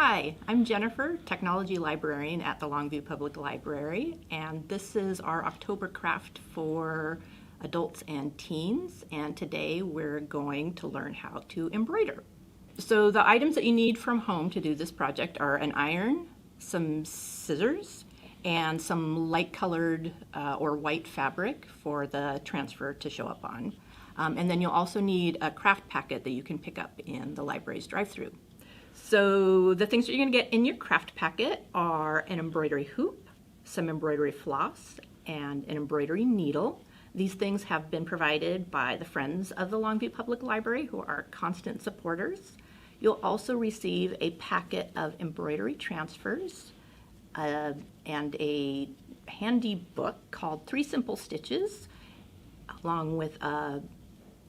Hi, I'm Jennifer, Technology Librarian at the Longview Public Library, and this is our October craft for adults and teens, and today we're going to learn how to embroider. So the items that you need from home to do this project are an iron, some scissors, and some light colored or white fabric for the transfer to show up on. And then you'll also need a craft packet that you can pick up in the library's drive-thru. So the things that you're going to get in your craft packet are an embroidery hoop, some embroidery floss, and an embroidery needle. These things have been provided by the Friends of the Longview Public Library, who are constant supporters. You'll also receive a packet of embroidery transfers and a handy book called 3 Simple Stitches, along with a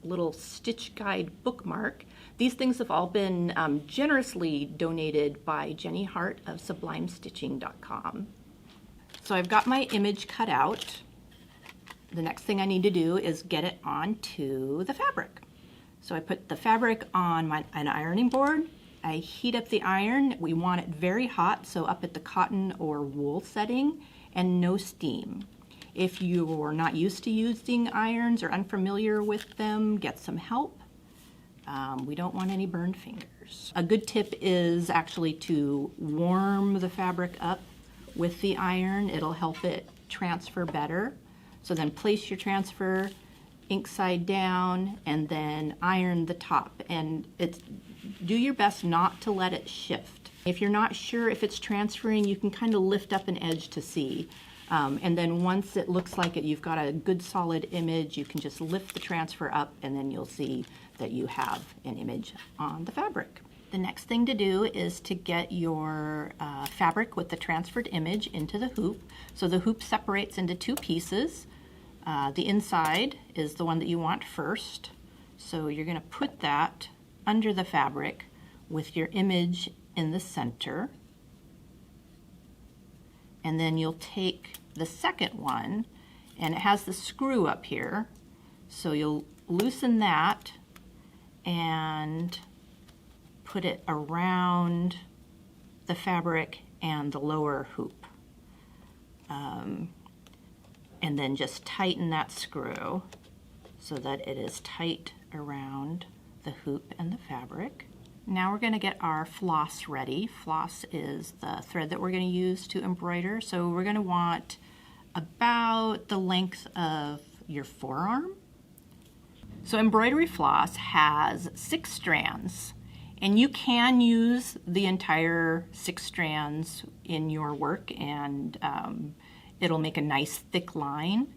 little stitch guide bookmark. These things have all been generously donated by Jenny Hart of SublimeStitching.com. So I've got my image cut out. The next thing I need to do is get it onto the fabric. So I put the fabric on an ironing board. I heat up the iron. We want it very hot, so up at the cotton or wool setting, and no steam. If you're not used to using irons or unfamiliar with them, get some help. We don't want any burned fingers. A good tip is actually to warm the fabric up with the iron. It'll help it transfer better. So then place your transfer ink side down and then iron the top. And do your best not to let it shift. If you're not sure if it's transferring, you can kind of lift up an edge to see. And then once it looks like you've got a good solid image, you can just lift the transfer up and then you'll see that you have an image on the fabric. The next thing to do is to get your fabric with the transferred image into the hoop. So the hoop separates into 2 pieces. The inside is the one that you want first. So you're going to put that under the fabric with your image in the center. And then you'll take the second one, and it has the screw up here. So you'll loosen that and put it around the fabric and the lower hoop. And then just tighten that screw so that it is tight around the hoop and the fabric. Now we're going to get our floss ready. Floss is the thread that we're going to use to embroider. So we're going to want about the length of your forearm. So embroidery floss has 6 strands, and you can use the entire 6 strands in your work, and it'll make a nice thick line.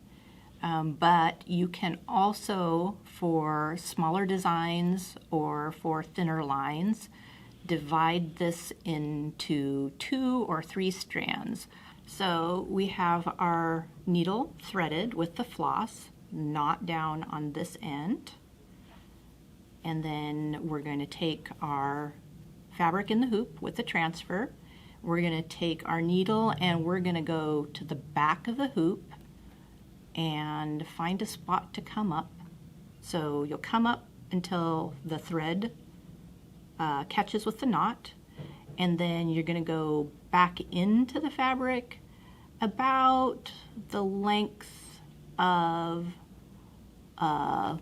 But you can also, for smaller designs or for thinner lines, divide this into 2 or 3 strands. So we have our needle threaded with the floss, knot down on this end. And then we're going to take our fabric in the hoop with the transfer. We're going to take our needle and we're going to go to the back of the hoop and find a spot to come up. So you'll come up until the thread catches with the knot, and then you're going to go back into the fabric about the length of a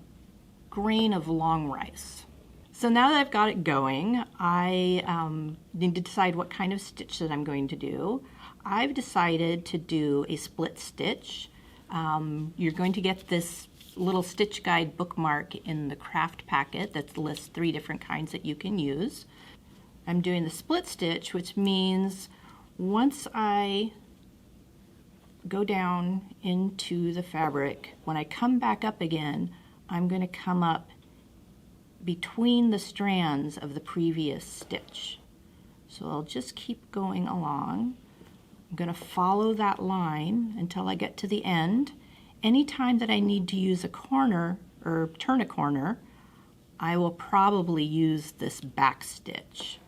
grain of long rice. So now that I've got it going, I need to decide what kind of stitch that I'm going to do. I've decided to do a split stitch. You're going to get this little stitch guide bookmark in the craft packet that lists 3 different kinds that you can use. I'm doing the split stitch, which means once I go down into the fabric, when I come back up again, I'm going to come up between the strands of the previous stitch. So I'll just keep going along. I'm going to follow that line until I get to the end. Anytime that I need to use a corner or turn a corner, I will probably use this back stitch.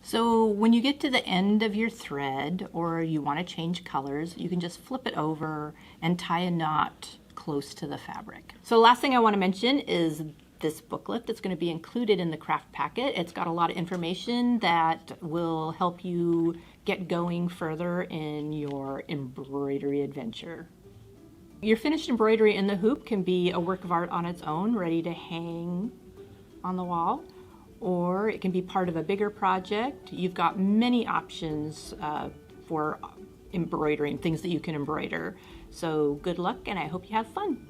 So when you get to the end of your thread or you want to change colors, you can just flip it over and tie a knot close to the fabric. So last thing I want to mention is this booklet that's going to be included in the craft packet. It's got a lot of information that will help you get going further in your embroidery adventure. Your finished embroidery in the hoop can be a work of art on its own, ready to hang on the wall, or it can be part of a bigger project. You've got many options for embroidering, things that you can embroider. So good luck, and I hope you have fun.